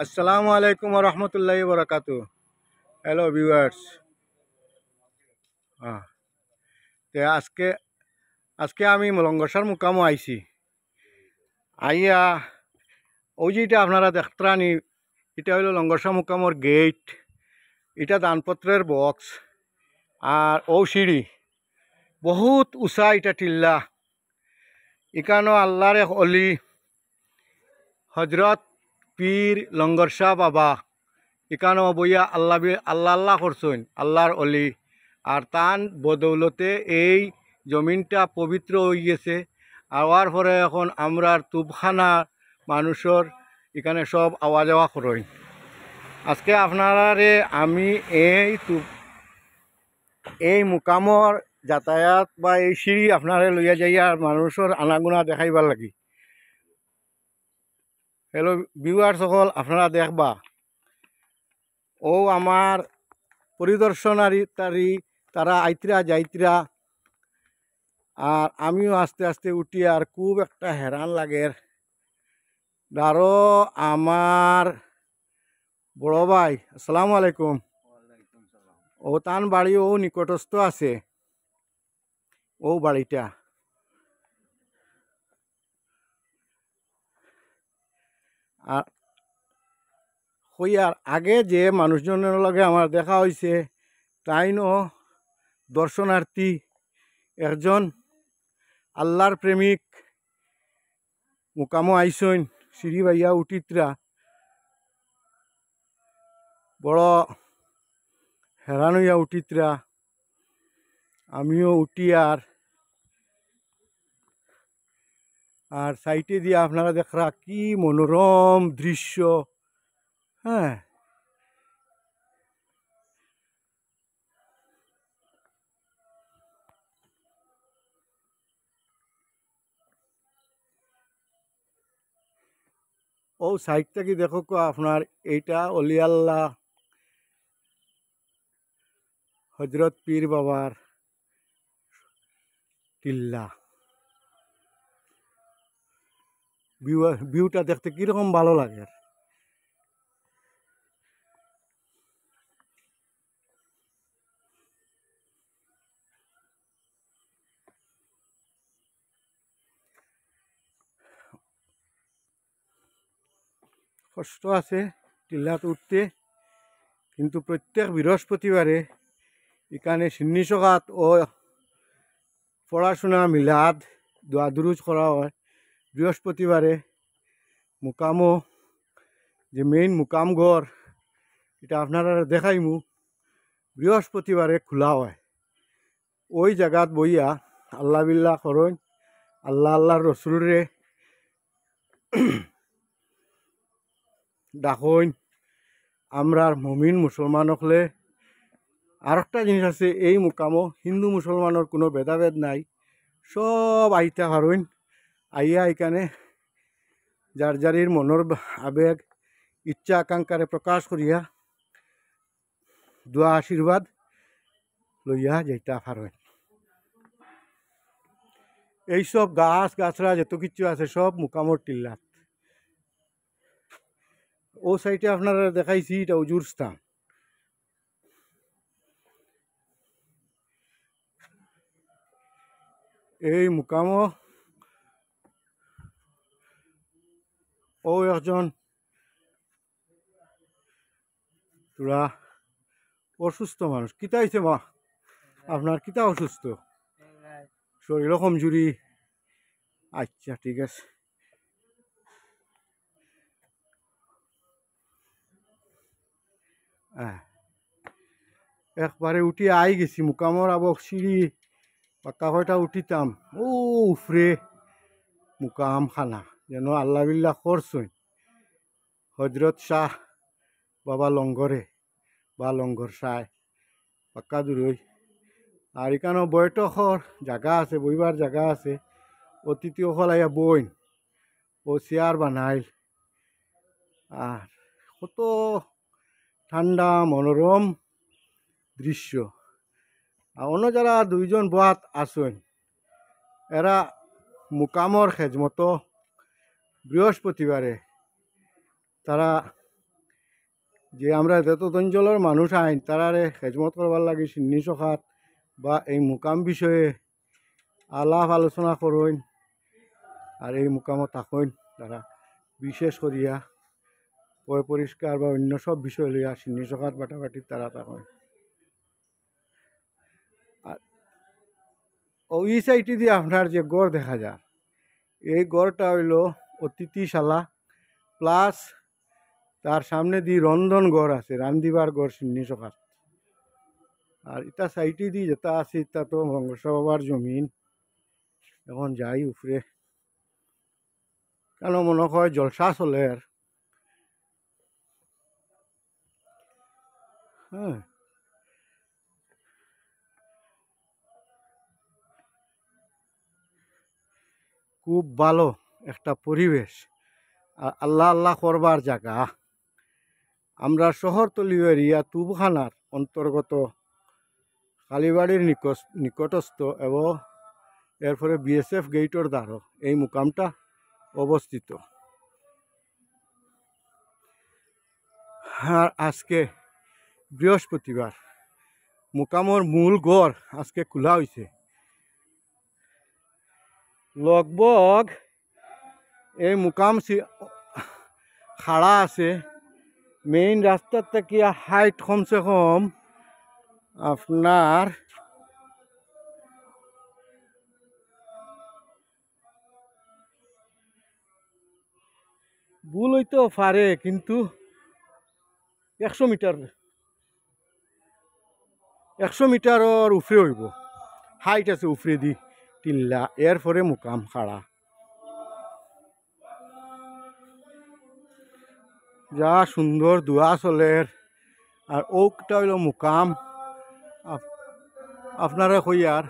আসসালামু আলাইকুম রহমতুল্লাহি বরকাতু। Hello viewers. হ্যাঁ, তে আজকে আমি লঙ্গসার মুকামো আইছি। আইয়া ওই যেটা আপনারা দেখত্রানি, এটা হইল লঙ্গসা মুকামর গেট। এটা দানপত্রের বক্স। আর ও সিঁড়ি বহুত উঁচা, এটা টিল্লা। এখানো আল্লাহর এক অলি হজরত পীর লঙ্গর শাহ বাবা এখানো বইয়া আল্লাহ আল্লাহ করছেন, আল্লাহর অলি। আর তান বদৌলতে এই জমিনটা পবিত্র হয়ে গেছে। আওয়ার পরে এখন আমরার তুপখানা মানুষের এখানে সব আওয়া যাওয়া করেন। আজকে আপনারে আমি এই মুকামর যাতায়াত বা এই সিঁড়ি আপনারে লইয়া যাইয়া মানুষের আনাগুনা দেখাইবার লাগি। হ্যালো ভিউয়ার সকল, আপনারা দেখবা ও আমার পরিদর্শনারি তারা আইতরা যাইতরা। আর আমিও আস্তে আস্তে উঠি, আর খুব একটা হেরান লাগে। দারো আমার বড় ভাই, আসসালামু আলাইকুম। ও তান বাড়ি ও নিকটস্থ আছে, ও বাড়িটা। আর হইয়ার আগে যে মানুষজনের লগে আমার দেখা হয়েছে, তাইনও দর্শনার্থী, একজন আল্লাহর প্রেমিক মুকামো আইসইন সিঁড়ি বাইয়া উঠিতরা। বড় হেরান হইয়া উঠিতরা। আমিও উঠি আর সাইটে দিয়ে আপনারা দেখরা কি মনোরম দৃশ্য। হ্যাঁ, ও সাইডটা কি দেখো আপনার, এইটা অলিয়াল্লাহ হজরত পীর বাবার টিল্লা। ভিউটা দেখতে কিরকম ভালো লাগে। কষ্ট আছে টিল্লাত উঠতে, কিন্তু প্রত্যেক বৃহস্পতিবারে এখানে সিন্নি সকাত ও পড়াশোনা মিলাদ দোয়া দুরুজ করা হয়। বৃহস্পতিবারে মুকামো যে মেইন মুকাম ঘর, এটা আপনারা দেখাইমু, বৃহস্পতিবারে খোলা হয়। ওই জায়গাত বইয়া আল্লাহ বিল্লাহ করেন, আল্লাহ আল্লাহর রসুলরে ডাকইন। আমরার মমিন মুসলমান হলে আর একটা জিনিস আছে, এই মুকামো হিন্দু মুসলমানের কোনো ভেদাভেদ নাই, সব আইতা পারেন। আইয়া এখানে যার যারির মনের আবেগ ইচ্ছা আকাঙ্ক্ষারে প্রকাশ করিয়া দোয়া আশীর্বাদ লইয়া যাইতা পারেন। এইসব গাছ গাছরা যত কিছু আছে সব মুকামর টিল্লাত। ও সাইডে আপনারা দেখাইছি, এটা উজুর স্থান। এই মুকামো ও একজন তোরা অসুস্থ মানুষ। কিতা হয়েছে মা আপনার, কিতা অসুস্থ? শরীর কমজুরি? আচ্ছা ঠিক আছে। হ্যাঁ, একবারে উঠি আই গেছি মুকামর আবক সিঁড়ি পাক্কা কয়টা উঠিতাম। ও উফরে মুকাম খানা যেন আল্লাহ বিল্লাহ করছেন হজরত শাহ বাবা লঙ্গরে বা লঙ্গর শাহ পাক্কা দূরই। আর এখানেও বৈঠকর জায়গা আছে, বইবার জায়গা আছে। অতিথি সকল আইয়া বইন, ও চেয়ার বানাইল। আর কত ঠান্ডা মনোরম দৃশ্য। আর অন্য যারা দুইজন বাত আসেন, এরা মুকামর খেজমতো বৃহস্পতিবারে তারা যে আমরা যত অঞ্চলের মানুষ আইন তারারে খেজমত করবার লাগে সিন্নি সখাত বা এই মুকাম বিষয়ে আলাপ আলোচনা করইন আর এই মুকামত থাকইন তারা বিশেষ করিয়া পরিষ্কার বা অন্য সব বিষয় লইয়া সিন্নি সখাত বাটাবাটি তারা থাকইন। আর ওই সাইডে দিয়ে আপনার যে গড় দেখা যায় এই গড়টা হইল অতিথিশালা প্লাস তার সামনে দিয়ে রন্ধন ঘর আছে, রান্দিবার ঘর সিন্নি সখাত। আর এটা সাইডে দিয়ে যেটা আছে এটা তো রঙ্গসা বাবার জমিন। এখন যাই উপরে কেন মনে হয় জলসা চলে আর হ্যাঁ খুব ভালো একটা পরিবেশ আর আল্লাহ আল্লাহ করবার জায়গা। আমরা শহরতলি এরিয়া তুবখানার অন্তর্গত কালীবাড়ির নিকটস্থ এবং এরপরে বিএসএফ গেইটর দ্বারও এই মুকামটা অবস্থিত। আর আজকে বৃহস্পতিবার মুকামর মূল গড় আজকে খোলা হয়েছে। লগভগ এই মুকাম খাড়া আছে মেইন রাস্তার থেকে হাইট কমসে কম আপনার ভুল হইতেও পারে কিন্তু 100 মিটারের উপরে হইব, হাইট আছে উপরে দি টিল্লা এরপরে মুকাম খাড়া। যা সুন্দর দোয়া চলের আর ওকটা হইল মুকাম। আপনারা কইয়ার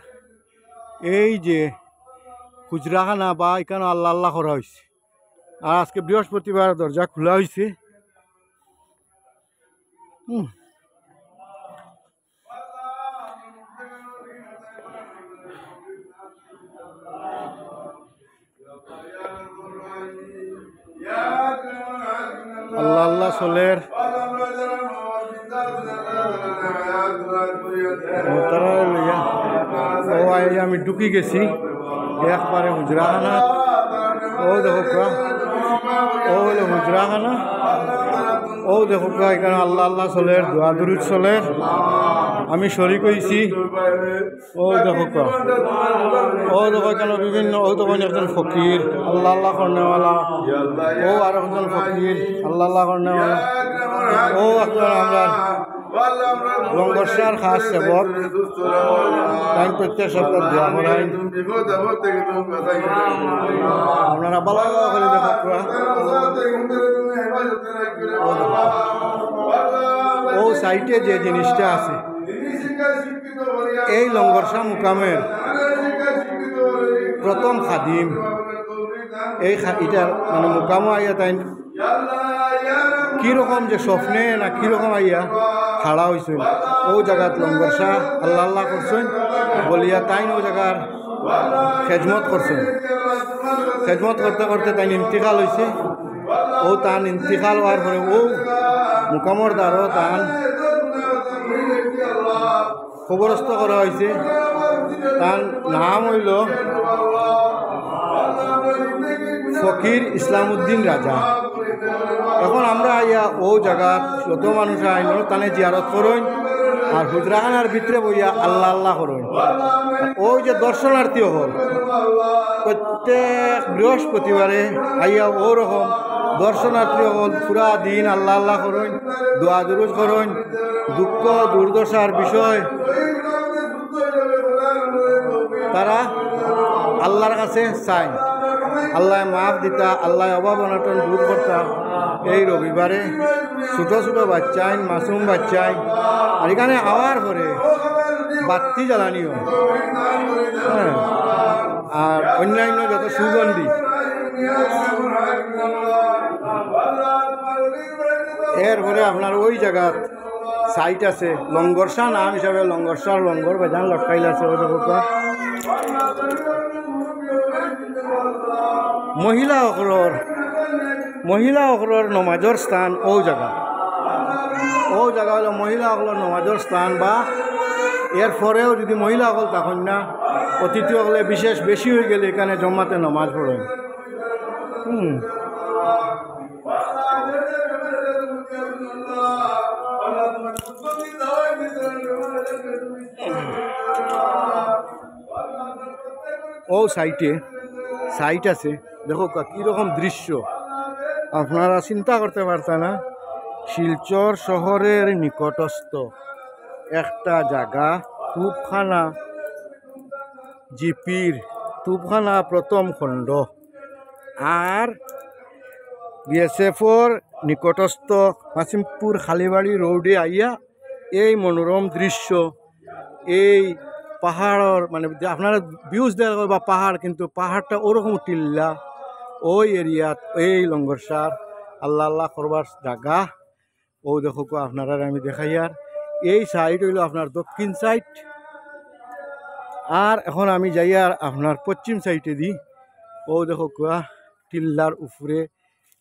এই যে খুচরাখানা বা এখানে আল্লাহ আল্লাহ করা হয়েছে আর আজকে বৃহস্পতিবার দরজা খোলা হয়েছে। আল্লাহ আল্লাহ চলের আমি ঢুকি গেছি একবারে হুজরাখানা। ও দেখো ও হলো হুজরাখানা, ও দেখো এখানে আল্লাহ আল্লাহ চলের দোয়া দুরুদ চলের। আমি শরিক হয়েছি। ও দেখো এখানে বিভিন্ন ও তখন একজন ফকির আল্লাহ আল্লাহ করনেওয়ালা, ও আর একজন ফকির আল্লাহ আল্লাহ করনেওয়ালা, ও এখন আমরা লঙ্গরসার খাস সেবক টাইম প্রত্যেক সপ্তাহ দোয়া করাই। আপনারা ভালো করে দেখো ও সাইটে যে জিনিসটা আছে এই লঙ্গরসা মুকামের প্রথম খাদিম এই এটার মানে মুকামও আইয়া তাই কীরকম যে স্বপ্নে না কীরকম আইয়া খাড়া হয়েছেন ও জায়গাত লঙ্গরসা আল্লাহ আল্লাহ করছেন বলিয়া তাই ও জায়গার খেজমত করছেন। খেজমত করতে করতে তাই ইন্তিকাল হয়েছে। ও তান ইন্তিকাল হওয়ার পরে ও মুকামর দ্বারও তান খবরস্থ করা হয়েছে। তার নাম হইল ফকির ইসলামউদ্দিন রাজা। এখন আমরা আইয়া ও জায়গা যত মানুষ আইন তানে জিয়ারত করইন আর হুজরাখানার ভিতরে বইয়া আল্লাহ আল্লাহ করইন। ওই যে দর্শনার্থী হল প্রত্যেক বৃহস্পতিবারে আইয়া ওরকম দর্শনার্থী হল পুরা দিন আল্লাহ আল্লাহ করইন, দোয়া দুরুদ করইন, দুঃখ দুর্দশার বিষয় তারা আল্লাহর কাছে চায়। আল্লাহ মাফ দিতা, আল্লাহ অভাব অনটন দূর করতা। এই রবিবারে ছোটো ছোটো বাচ্চাই মাসুম বাচ্চাই আর এখানে আওয়ার পরে বাতি জ্বালানি হয়। হ্যাঁ, আর অন্যান্য যত সুগন্ধি এরপরে আপনার ওই জায়গাত সাইট আছে লঙ্গরসা নাম হিসাবে লঙ্গরসার লঙ্গর বেজান লটকাইল আছে। ওই দেখো মহিলাসকলৰ নমাজৰ স্থান ও জায়গা ও জায়গা হলো মহিলাসকলের নমাজের স্থান বা এরপরেও যদি মহিলাসকল তখন না অতিথিসকলে বিশেষ বেশি হয়ে গেলে এখানে জমাতে নমাজ পড়েন। ও সাইট আছে, দেখো কীরকম দৃশ্য আপনারা চিন্তা করতে পারতেন না। শিলচর শহরের নিকটস্থ একটা জায়গা, তুপখানা জিপির তুপখানা প্রথম খণ্ড আর বিএসএফর নিকটস্থ মাসিমপুর খালিবাড়ি রোডে আইয়া এই মনোরম দৃশ্য, এই পাহাড়ের মানে আপনারা ভিউজ দেখা বা পাহাড়, কিন্তু পাহাড়টা ওরকম টিল্লা ওই এরিয়াত এই লঙ্গরসার আল্লাহ আল্লাহ করবার জায়গা। ও দেখো আপনারা আমি দেখাই। আর এই সাইড হইল আপনার দক্ষিণ সাইড, আর এখন আমি যাই আর আপনার পশ্চিম সাইডে দিই। ও দেখো টিল্লার উপরে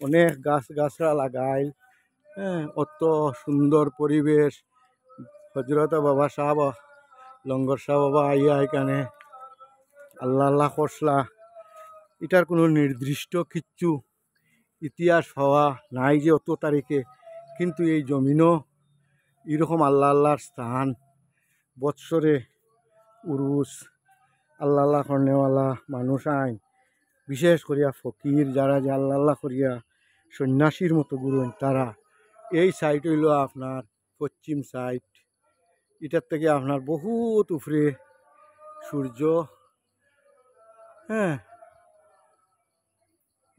অনেক গাছরা লাগাইল। হ্যাঁ, অত সুন্দর পরিবেশ। হজরত বাবা সাহেব লঙ্গর শাহ বাবা আইয়া এখানে আল্লাহ আল্লাহ করসলা। এটার কোনো নির্দিষ্ট কিচ্ছু ইতিহাস হওয়া নাই যে অত তারিখে, কিন্তু এই জমিনও এরকম আল্লাহ আল্লাহর স্থান। বৎসরে উরুস আল্লাহ আল্লাহ করনেওয়ালা মানুষ আইন, বিশেষ করিয়া ফকির যারা যে আল্লাহ আল্লাহ করিয়া সন্ন্যাসীর মতো গুরুন, তারা এই সাইড হইল আপনার পশ্চিম সাইড। এটার থেকে আপনার বহুত উপরে সূর্য হ্যাঁ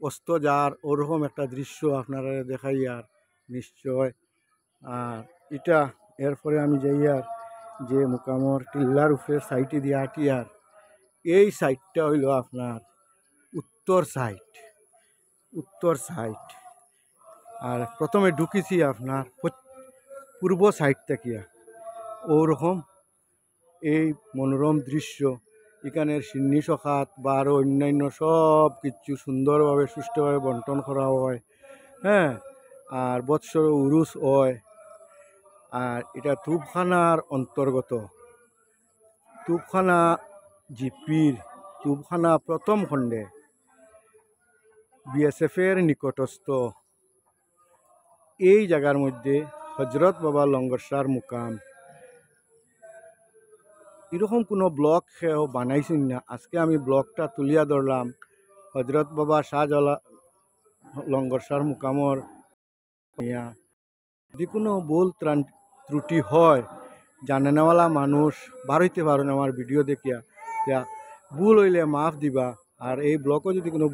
অস্ত যার ওরকম একটা দৃশ্য আপনারা দেখাই আর নিশ্চয়। আর এটা এরপরে আমি যাই আর যে মোকামর টিল্লার উপরে সাইডে দিয়ে আটি, আর এই সাইডটা হইল আপনার উত্তর সাইড। আর প্রথমে ঢুকেছি আপনার পূর্ব সাইড থেকে, ওরকম এই মনোরম দৃশ্য। এখানের সিন্নি সখাত বা আরও অন্যান্য সব কিছু সুন্দরভাবে সুষ্ঠুভাবে বন্টন করা হয়। হ্যাঁ, আর বৎসর উরুস হয়। আর এটা তুপখানার অন্তর্গত, তুপখানা জিপির তুপখানা প্রথম খণ্ডে বিএসএফের নিকটস্থ এই জায়গার মধ্যে হজরত বাবা লঙ্গর শাহর মুকাম। এরকম কোনো ব্লক সেও বানাইছেন না, আজকে আমি ব্লকটা তুলিয়া ধরলাম। হজরত বাবা শাহজালা লঙ্গর শাহর মুকামর যদি কোনো ভুল ত্রুটি হয়, জানে নেওয়ালা মানুষ বার হইতে পারেন আমার ভিডিও দেখিয়া, ভুল হইলে মাফ দিবা। আর এই ব্লকও যদি কোনো